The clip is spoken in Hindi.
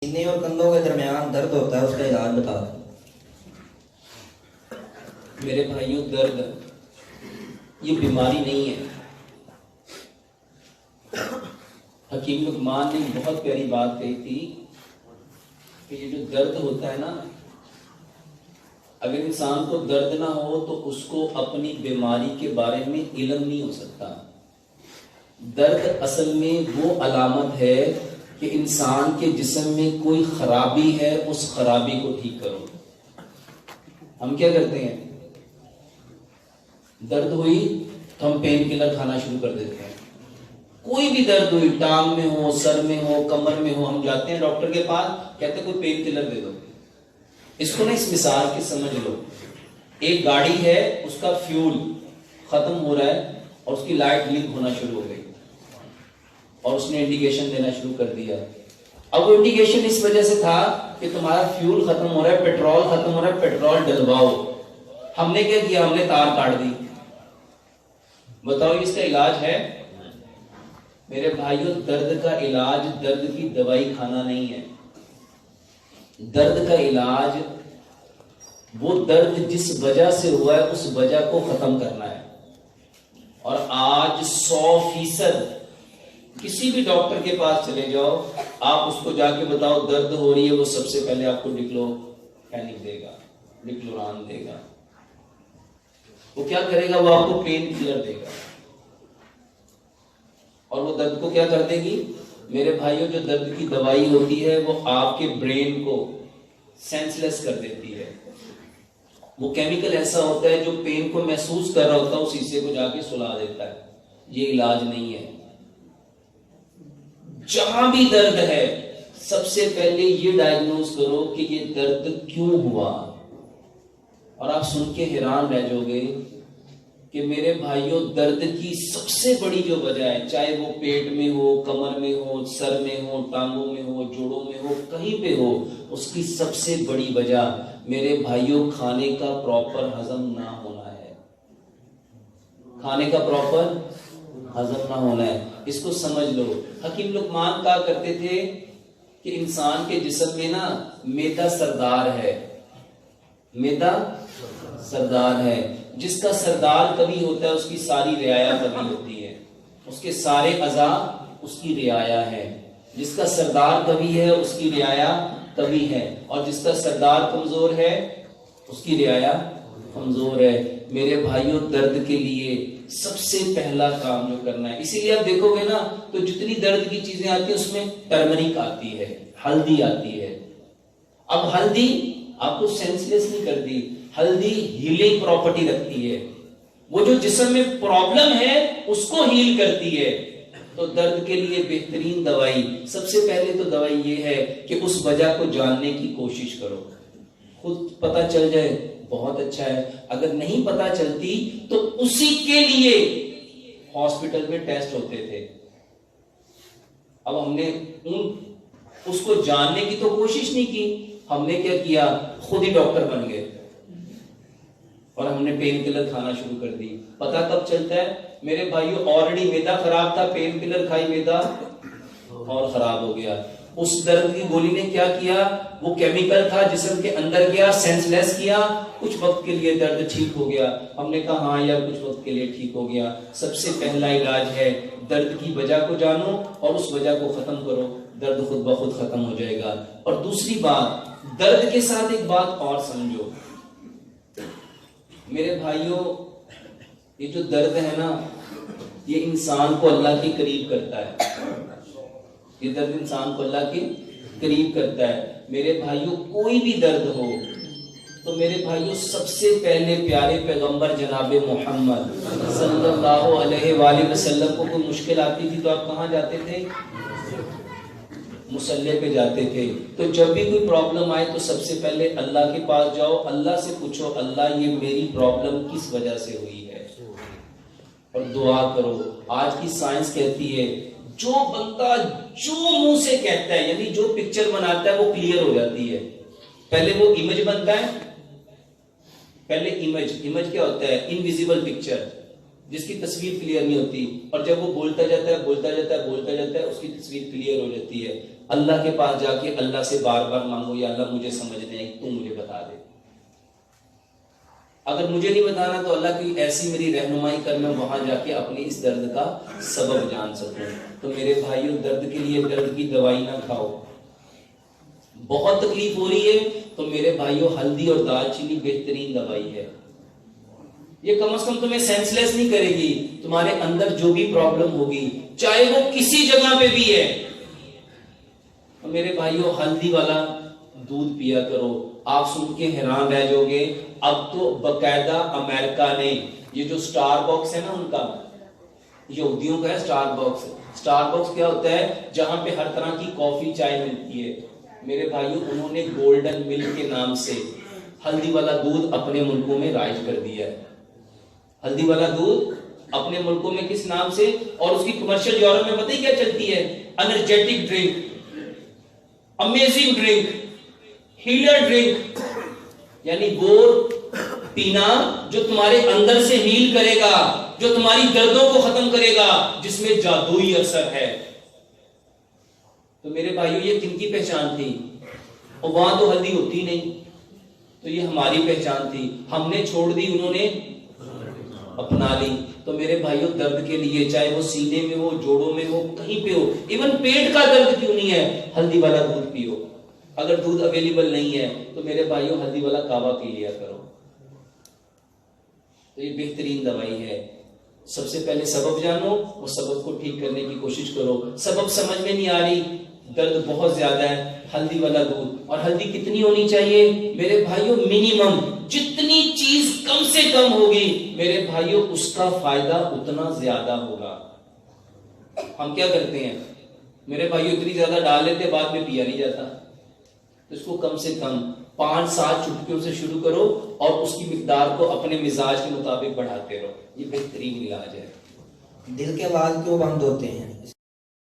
सीने और कंधों के दरमियान दर्द होता है, उसका इलाज बता दो। मेरे भाइयों, दर्द ये बीमारी नहीं है। हकीम लुकमान ने बहुत प्यारी बात कही थी कि ये जो दर्द होता है ना, अगर इंसान को दर्द ना हो तो उसको अपनी बीमारी के बारे में इल्म नहीं हो सकता। दर्द असल में वो अलामत है कि इंसान के जिस्म में कोई खराबी है, उस खराबी को ठीक करो। हम क्या करते हैं, दर्द हुई तो हम पेन किलर खाना शुरू कर देते हैं। कोई भी दर्द हुई, टांग में हो, सर में हो, कमर में हो, हम जाते हैं डॉक्टर के पास, कहते हैं कोई पेन किलर दे दो। इसको ना इस मिसाल की समझ लो। एक गाड़ी है, उसका फ्यूल खत्म हो रहा है और उसकी लाइट ब्लिंक होना शुरू हो गई और उसने इंडिकेशन देना शुरू कर दिया। अब वो इंडिकेशन इस वजह से था कि तुम्हारा फ्यूल खत्म हो रहा है, पेट्रोल खत्म हो रहा है, पेट्रोल डलवाओ। हमने क्या किया, हमने तार काट दी। बताओ इसका इलाज है? मेरे भाइयों, दर्द का इलाज दर्द की दवाई खाना नहीं है। दर्द का इलाज वो दर्द जिस वजह से हुआ है उस वजह को खत्म करना है। और आज 100% किसी भी डॉक्टर के पास चले जाओ, आप उसको जाके बताओ दर्द हो रही है, वो सबसे पहले आपको डिक्लोफेनिक देगा, डिक्लोरान देगा। वो क्या करेगा, वो आपको पेन किलर देगा और वो दर्द को क्या कर देगी। मेरे भाइयों, जो दर्द की दवाई होती है वो आपके ब्रेन को सेंसलेस कर देती है। वो केमिकल ऐसा होता है जो पेन को महसूस कर रहा होता है, उस हिस्से को जाके सुला देता है। ये इलाज नहीं है। जहां भी दर्द है, सबसे पहले ये डायग्नोज करो कि ये दर्द क्यों हुआ। और आप सुन के हैरान रह जाओगे कि मेरे भाइयों, दर्द की सबसे बड़ी जो वजह है, चाहे वो पेट में हो, कमर में हो, सर में हो, टांगों में हो, जोड़ों में हो, कहीं पे हो, उसकी सबसे बड़ी वजह मेरे भाइयों खाने का प्रॉपर हजम ना होना है। खाने का प्रॉपर हजम ना होना है, इसको समझ लो। हकीम लुकमान कहा करते थे कि इंसान के जिस्म में ना मैदा सरदार है। मैदा सरदार है। जिसका सरदार कभी होता है उसकी सारी रियाया कभी होती है, उसके सारे अज़ा उसकी रियाया है। जिसका सरदार कभी है उसकी रियाया कभी है, और जिसका सरदार कमजोर है उसकी रियाया कमजोर है। मेरे भाइयों, दर्द के लिए सबसे पहला काम जो करना है, इसीलिए आप देखोगे ना तो जितनी दर्द की चीजें आती है उसमें टर्मरिक आती है, हल्दी आती है। अब हल्दी आपको सेंसलेस नहीं करती, हल्दी हीलिंग प्रॉपर्टी रखती है। वो जो जिस्म में प्रॉब्लम है उसको हील करती है। तो दर्द के लिए बेहतरीन दवाई, सबसे पहले तो दवाई ये है कि उस वजह को जानने की कोशिश करो। खुद पता चल जाए बहुत अच्छा है, अगर नहीं पता चलती तो उसी के लिए हॉस्पिटल में टेस्ट होते थे। अब हमने उसको जानने की तो कोशिश नहीं की, हमने क्या किया, खुद ही डॉक्टर बन गए और हमने पेन किलर खाना शुरू कर दी। पता कब चलता है मेरे भाइयों, ऑलरेडी मैदा खराब था, पेन किलर खाई, मैदा और खराब हो गया। उस दर्द की गोली ने क्या किया, वो केमिकल था, जिस्म के अंदर गया, सेंसलेस किया, कुछ वक्त के लिए दर्द ठीक हो गया। हमने कहा हाँ यार, कुछ वक्त के लिए ठीक हो गया। सबसे पहला इलाज है दर्द की वजह को जानो और उस वजह को खत्म करो, दर्द खुद ब खुद खत्म हो जाएगा। और दूसरी बात, दर्द के साथ एक बात और समझो मेरे भाइयों, ये जो दर्द है ना, ये इंसान को अल्लाह के करीब करता है। ये दर्द इंसान को अल्लाह के करीब करता है। मेरे भाइयों, कोई भी दर्द हो तो मेरे भाइयों, सबसे पहले प्यारे पैगंबर जनाबे मोहम्मद सल्लल्लाहु अलैहि वसल्लम को कोई मुश्किल आती थी तो आप कहाँ जाते थे? मुसल्ले पे जाते थे। तो जब भी कोई प्रॉब्लम आए तो सबसे पहले अल्लाह के पास जाओ, अल्लाह से पूछो, अल्लाह ये मेरी प्रॉब्लम किस वजह से हुई है, और दुआ करो। आज की साइंस कहती है जो बंदा जो मुंह से कहता है, यानी जो पिक्चर बनाता है वो क्लियर हो जाती है। पहले वो इमेज बनता है, पहले इमेज क्या होता है, इनविजिबल पिक्चर, जिसकी तस्वीर क्लियर नहीं होती, और जब वो बोलता जाता है, उसकी तस्वीर क्लियर हो जाती है। अल्लाह के पास जाके अल्लाह से बार बार मांगो, या अल्लाह मुझे समझ नहीं आई, तू मुझे बता दे। अगर मुझे नहीं बताना तो अल्लाह की ऐसी मेरी रहनुमाई कर, मैं वहां जाके अपने इस दर्द का सबब जान सकूं। तो मेरे भाइयों, दर्द के लिए दर्द की दवाई ना खाओ। बहुत तकलीफ हो रही है तो मेरे भाइयों, हल्दी और दालचीनी बेहतरीन दवाई है। ये कम से कम तुम्हें सेंसलेस नहीं करेगी। तुम्हारे अंदर जो भी प्रॉब्लम होगी, चाहे वो किसी जगह पे भी है, तो मेरे भाइयों हल्दी वाला दूध पिया करो। आप सुन के हैरान रह जाओगे, अब तो बकायदा अमेरिका ने, ये जो स्टारबक्स है ना उनका, यहूदियों का है स्टारबक्स। स्टारबक्स क्या होता है? जहां पे हर तरह की कॉफी चाय मिलती है। मेरे भाइयों, उन्होंने गोल्डन मिल्क के नाम से हल्दी वाला दूध अपने मुल्कों में राइज कर दिया है। हल्दी वाला दूध अपने मुल्कों में किस नाम से? और उसकी कमर्शियल यूरोप में पता ही क्या चलती है? Energetic drink, amazing drink, healer drink, यानी वो पीना जो तुम्हारे अंदर से हील करेगा, जो तुम्हारी दर्दों को खत्म करेगा, जिसमें जादुई असर है। तो मेरे भाइयों, ये किनकी पहचान थी? और वहां तो हल्दी होती नहीं, तो ये हमारी पहचान थी, हमने छोड़ दी, उन्होंने अपना ली। तो मेरे भाइयों, दर्द के लिए, चाहे वो सीने में हो, जोड़ों में हो, कहीं पे हो, इवन पेट का दर्द क्यों नहीं है, हल्दी वाला दूध पियो। अगर दूध अवेलेबल नहीं है तो मेरे भाइयों, हल्दी वाला कावा पी लिया करो। तो ये बेहतरीन दवाई है। सबसे पहले सबब जानो, वो सबब को ठीक करने की कोशिश करो। सबब समझ में नहीं आ रही, दर्द बहुत ज्यादा है, हल्दी वाला दूध। और हल्दी कितनी होनी चाहिए मेरे भाइयों? मिनिमम, जितनी चीज कम से कम होगी मेरे भाइयों, उसका फायदा उतना ज्यादा होगा। हम क्या करते हैं मेरे भाइयों? इतनी ज्यादा डाल लेते, बाद में पिया नहीं जाता। तो इसको कम से कम 5-7 चुटकियों से शुरू करो और उसकी मिकदार को अपने मिजाज के मुताबिक बढ़ाते रहो। ये बेहतरीन इलाज है। दिल के बाल क्यों बंद होते हैं?